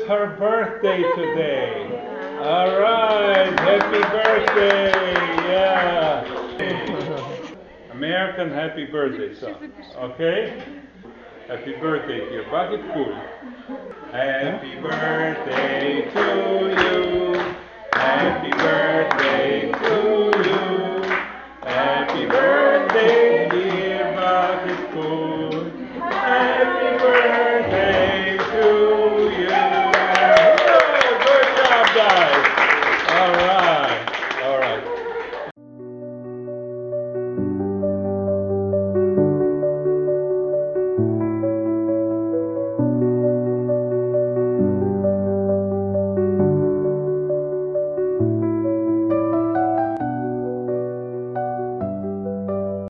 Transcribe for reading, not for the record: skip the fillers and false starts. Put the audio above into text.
is her birthday today. All right, happy birthday. Yeah. American happy birthday song. Okay? Happy birthday, dear. Bucket full. Happy birthday to you. Happy birthday to